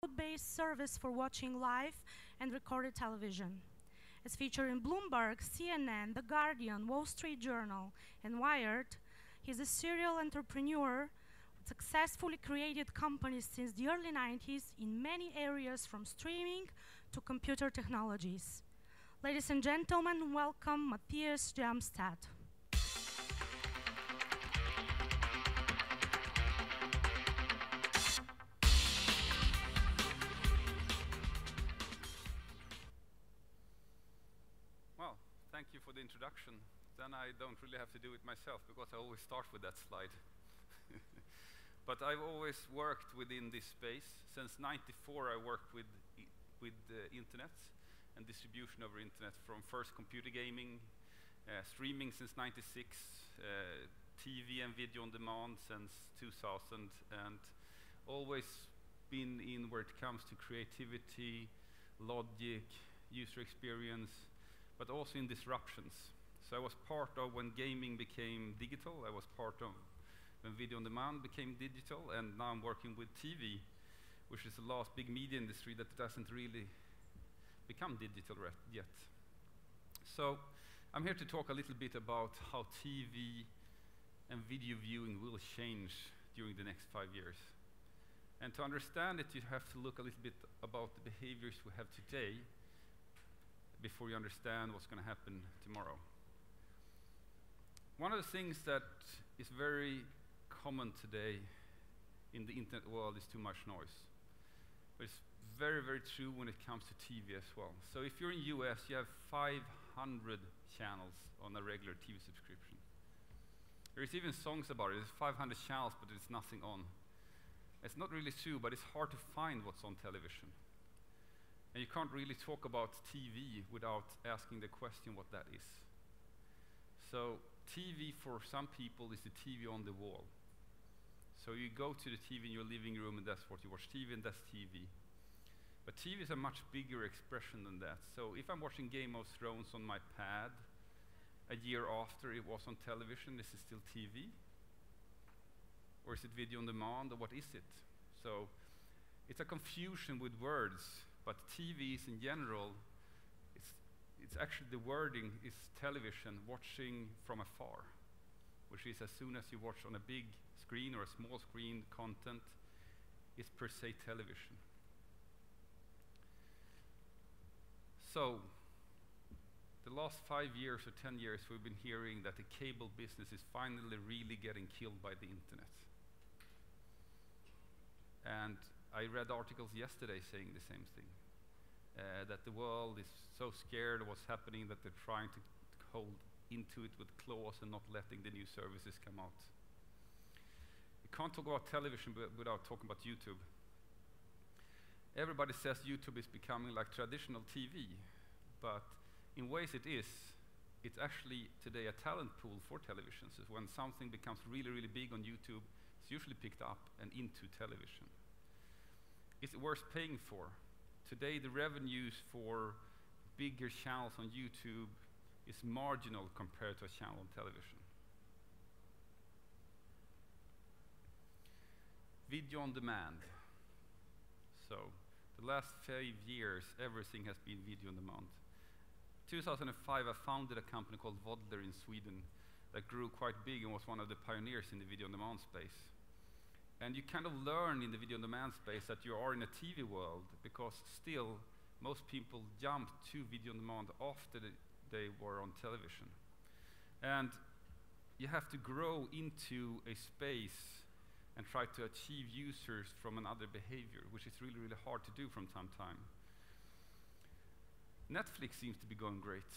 cloud-based service for watching live and recorded television. As featured in Bloomberg, CNN, The Guardian, Wall Street Journal, and Wired, he's a serial entrepreneur with successfully created companies since the early 90s in many areas from streaming to computer technologies. Ladies and gentlemen, welcome Mattias Hjelmstedt. Well, thank you for the introduction. Then I don't really have to do it myself because I always start with that slide. But I've always worked within this space. Since '94 I worked with the internet and distribution over internet, from first computer gaming, streaming since '96, TV and video on demand since 2000, and always been in where it comes to creativity, logic, user experience, but also in disruptions. So I was part of when gaming became digital. I was part of when video on demand became digital, and now I'm working with TV, which is the last big media industry that doesn't really become digital yet. So I'm here to talk a little bit about how TV and video viewing will change during the next 5 years. And to understand it, you have to look a little bit about the behaviors we have today before you understand what's going to happen tomorrow. One of the things that is very common today in the internet world is too much noise. But it's very, very true when it comes to TV as well. So if you're in US, you have 500 channels on a regular TV subscription. There is even songs about it. There's 500 channels, but there's nothing on. It's not really true, but it's hard to find what's on television. And you can't really talk about TV without asking the question what that is. So TV for some people is the TV on the wall. So you go to the TV in your living room and that's what you watch TV, and that's TV. But TV is a much bigger expression than that. So if I'm watching Game of Thrones on my pad, a year after it was on television, is it still TV? Or is it video on demand, or what is it? So it's a confusion with words. But TVs in general, it's actually the wording is television, watching from afar, which is as soon as you watch on a big screen or a small screen content, it's per se television. So the last 5 years or 10 years we've been hearing that the cable business is finally really getting killed by the internet. And I read articles yesterday saying the same thing, that the world is so scared of what's happening that they're trying to hold into it with claws and not letting the new services come out. You can't talk about television without talking about YouTube. Everybody says YouTube is becoming like traditional TV, but in ways it is. It's actually today a talent pool for television. So when something becomes really, really big on YouTube, it's usually picked up and into television. It's worth paying for. Today the revenues for bigger channels on YouTube is marginal compared to a channel on television. Video on demand. So the last 5 years everything has been video on demand. 2005 I founded a company called Vodler in Sweden that grew quite big and was one of the pioneers in the video on demand space. And you kind of learn in the video on demand space that you are in a TV world, because still most people jump to video on demand after they were on television. And you have to grow into a space and try to achieve users from another behavior, which is really, really hard to do from time to time. Netflix seems to be going great.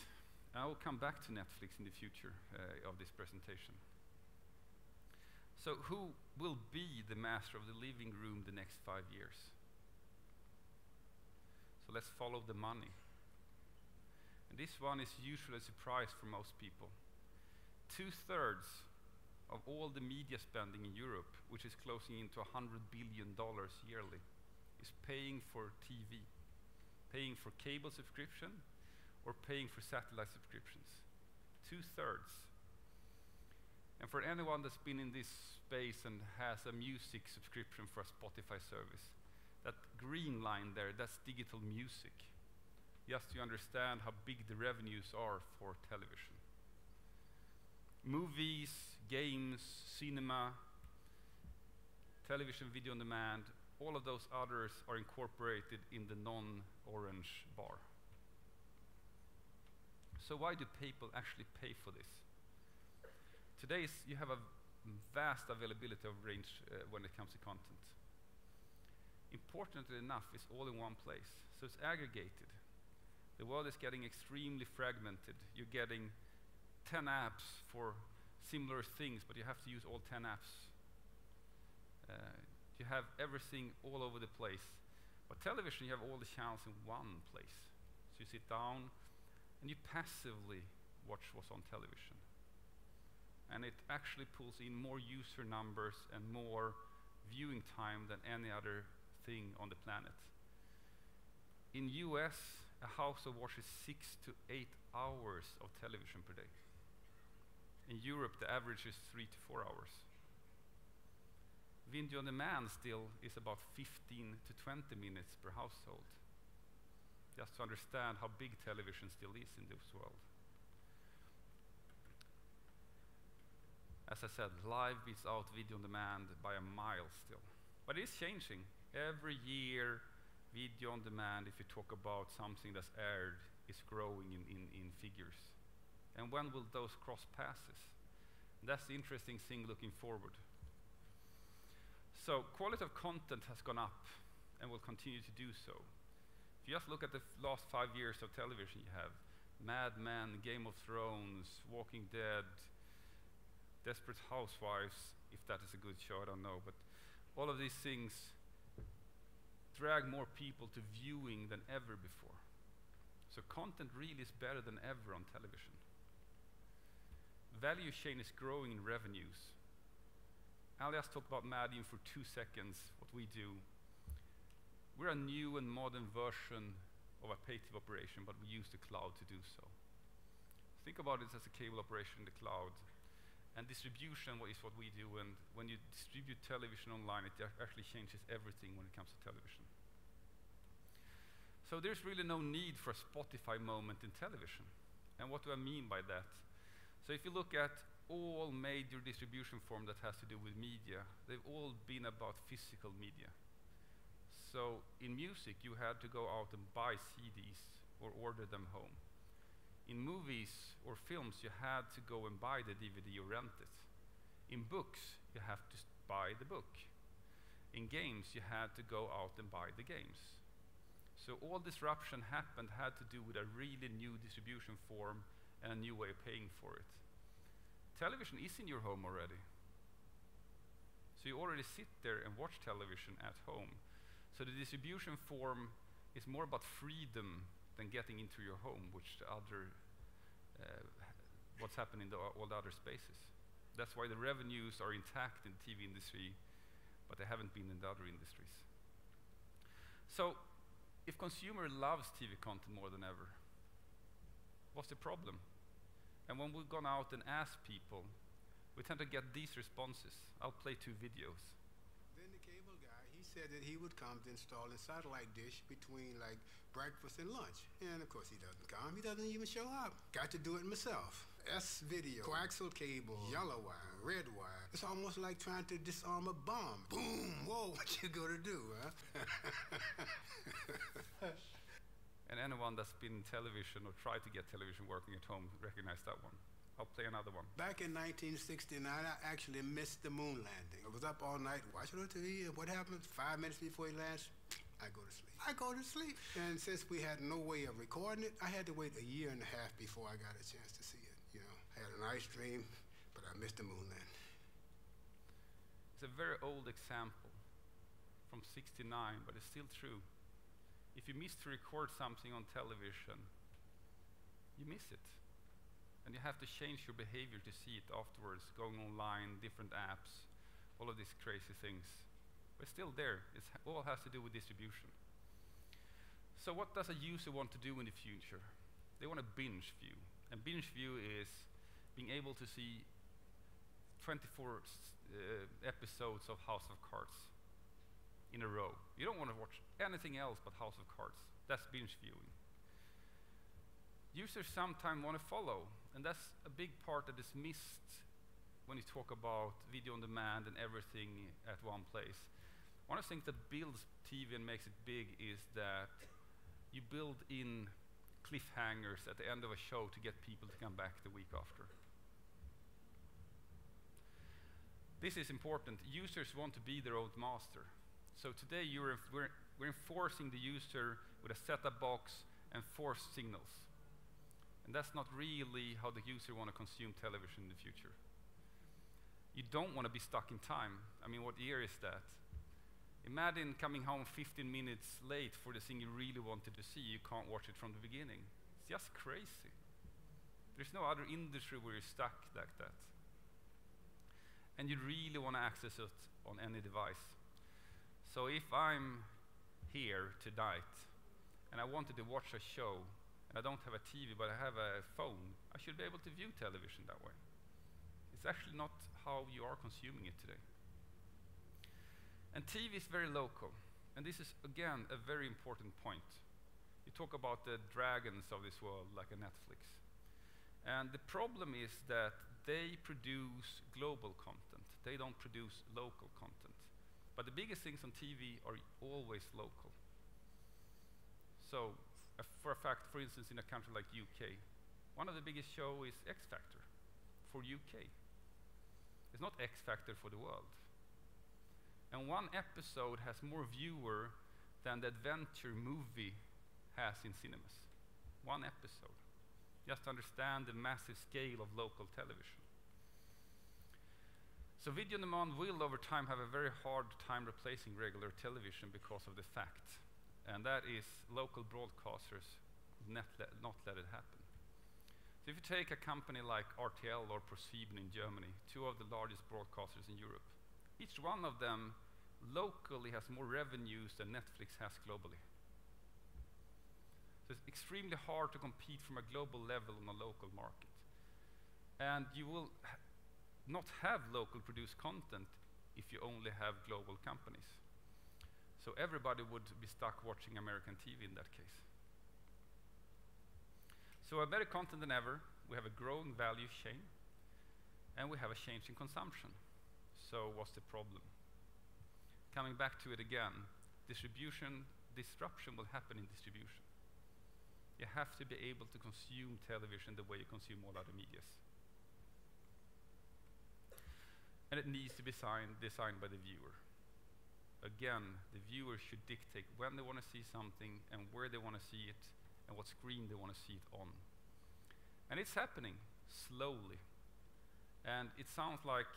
I will come back to Netflix in the future of this presentation. So who will be the master of the living room the next 5 years? So let's follow the money. And this one is usually a surprise for most people. 2/3 of all the media spending in Europe, which is closing into $100 billion yearly, is paying for TV, paying for cable subscription or paying for satellite subscriptions. 2/3. And for anyone that's been in this space and has a music subscription for a Spotify service, That green line there, that's digital music. Just to understand how big the revenues are for television. Movies, games, cinema, television, video on demand, all of those others are incorporated in the non-orange bar. So why do people actually pay for this? Today you have a vast availability of range when it comes to content. Importantly enough, it's all in one place, so it's aggregated. The world is getting extremely fragmented. You're getting 10 apps for similar things, but you have to use all 10 apps. You have everything all over the place. But television, you have all the channels in one place. So you sit down and you passively watch what's on television. And it actually pulls in more user numbers and more viewing time than any other thing on the planet. In US, a household watches 6 to 8 hours of television per day. In Europe, the average is 3 to 4 hours. Video on demand still is about 15 to 20 minutes per household. Just to understand how big television still is in this world. As I said, live beats out video on demand by a mile still. But it's changing. Every year, video on demand, if you talk about something that's aired, is growing in figures. And when will those cross passes? That's the interesting thing looking forward. So quality of content has gone up and will continue to do so. If you just look at the last 5 years of television, you have Mad Men, Game of Thrones, Walking Dead, Desperate Housewives, if that is a good show, I don't know, but all of these things drag more people to viewing than ever before. So content really is better than ever on television. Value chain is growing in revenues. I'll just talk about Madin for 2 seconds, what we do. We're a new and modern version of a pay TV operation, but we use the cloud to do so. Think about it as a cable operation in the cloud. And distribution is what we do, and when you distribute television online, it actually changes everything when it comes to television. So there's really no need for a Spotify moment in television. And what do I mean by that? So if you look at all major distribution forms that has to do with media, they've all been about physical media. So in music, you had to go out and buy CDs or order them home. In movies or films, you had to go and buy the DVD or rent it. In books, you have to buy the book. In games, you had to go out and buy the games. So all disruption happened had to do with a really new distribution form and a new way of paying for it. Television is in your home already. So you already sit there and watch television at home. So the distribution form is more about freedom than getting into your home, which the other, what's happening in all the other spaces. That's why the revenues are intact in the TV industry, but they haven't been in the other industries. So if consumer loves TV content more than ever, what's the problem? And when we've gone out and asked people, we tend to get these responses. I'll play 2 videos. Then the cable guy, he said that he would come to install a satellite dish between like breakfast and lunch. And of course he doesn't come, he doesn't even show up. Got to do it myself. S-video, coaxial cable, yellow wire, red wire. It's almost like trying to disarm a bomb. Boom, whoa, what you gonna do, huh? And anyone that's been in television or tried to get television working at home recognize that one. I'll play another one. Back in 1969, I actually missed the moon landing. I was up all night watching on TV, and what happens 5 minutes before he lands? I go to sleep. I go to sleep. And since we had no way of recording it, I had to wait 1.5 years before I got a chance to see it. You know, I had a nice dream, but I missed the moon landing. It's a very old example from '69, but it's still true. If you miss to record something on television, you miss it. And you have to change your behavior to see it afterwards, going online, different apps, all of these crazy things. But it's still there. It all has to do with distribution. So what does a user want to do in the future? They want to binge view. And binge view is being able to see 24 episodes of House of Cards. in a row. You don't want to watch anything else but House of Cards. That's binge viewing. Users sometimes want to follow, and that's a big part that is missed when you talk about video on demand and everything at one place. One of the things that builds TV and makes it big is that you build in cliffhangers at the end of a show to get people to come back the week after. This is important. Users want to be their own master. So today we're enforcing the user with a setup box and forced signals. And that's not really how the user want to consume television in the future. You don't want to be stuck in time. I mean, what year is that? Imagine coming home 15 minutes late for the thing you really wanted to see. You can't watch it from the beginning. It's just crazy. There's no other industry where you're stuck like that. And you really want to access it on any device. So if I'm here tonight and I wanted to watch a show and I don't have a TV but I have a phone, I should be able to view television that way. It's actually not how you are consuming it today. And TV is very local. And this is, again, a very important point. You talk about the dragons of this world, like a Netflix. And the problem is that they produce global content. They don't produce local content. But the biggest things on TV are always local. So, for a fact, for instance, in a country like UK, one of the biggest shows is X Factor for UK. It's not X Factor for the world. And one episode has more viewer than the adventure movie has in cinemas. One episode. Just to understand the massive scale of local television. So video on demand will over time have a very hard time replacing regular television because of the fact. And that is local broadcasters not let it happen. So if you take a company like RTL or ProSieben in Germany, two of the largest broadcasters in Europe, each one of them locally has more revenues than Netflix has globally. So it's extremely hard to compete from a global level on a local market. And you will not have local produced content if you only have global companies. So everybody would be stuck watching American TV in that case. So better content than ever, we have a growing value chain, and we have a change in consumption. So what's the problem? Coming back to it again, disruption will happen in distribution. You have to be able to consume television the way you consume all other medias. And it needs to be designed by the viewer. Again, the viewer should dictate when they want to see something and where they want to see it and what screen they want to see it on. And it's happening slowly. And it sounds like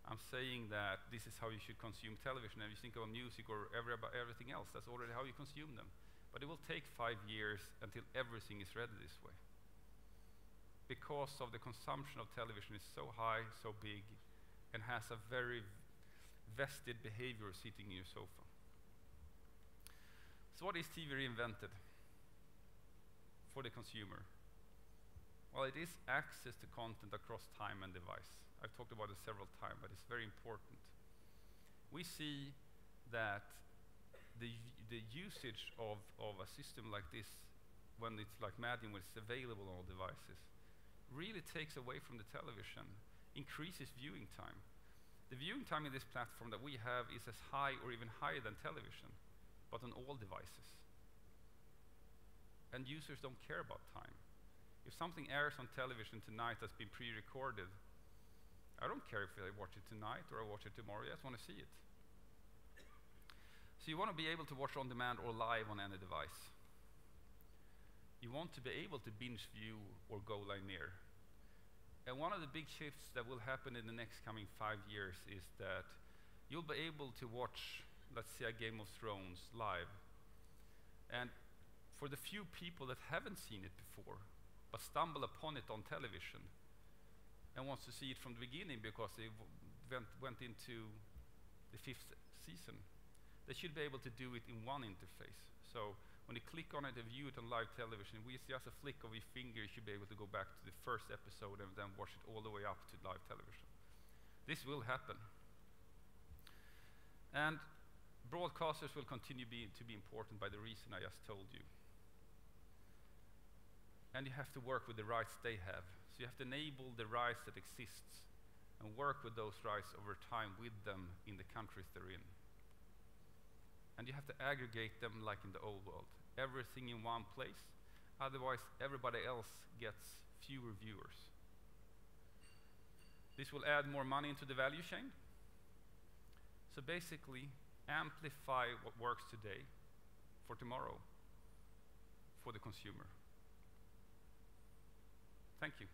I'm saying that this is how you should consume television, and you think about music or everything else, that's already how you consume them. But it will take 5 years until everything is ready this way. Because of the consumption of television is so high, so big, and has a very vested behavior sitting in your sofa. So what is TV reinvented for the consumer? Well, it is access to content across time and device. I've talked about it several times, but it's very important. We see that the usage of a system like this, when it's like Madden, when it's available on all devices, really takes away from the television, increases viewing time. The viewing time in this platform that we have is as high or even higher than television, but on all devices. And users don't care about time. If something airs on television tonight that's been pre-recorded, I don't care if I watch it tonight or I watch it tomorrow, I just want to see it. So you want to be able to watch on demand or live on any device. You want to be able to binge view or go linear. And one of the big shifts that will happen in the next coming 5 years is that you'll be able to watch, let's say, a Game of Thrones live. And for the few people that haven't seen it before, but stumble upon it on television, and wants to see it from the beginning because they went into the 5th season, they should be able to do it in one interface. So when you click on it and view it on live television, with just a flick of your finger, you should be able to go back to the first episode and then watch it all the way up to live television. This will happen. And broadcasters will continue to be important by the reason I just told you. And you have to work with the rights they have. So you have to enable the rights that exists and work with those rights over time with them in the countries they're in. And you have to aggregate them like in the old world. Everything in one place, otherwise everybody else gets fewer viewers. This will add more money into the value chain. So basically, amplify what works today for tomorrow for the consumer. Thank you.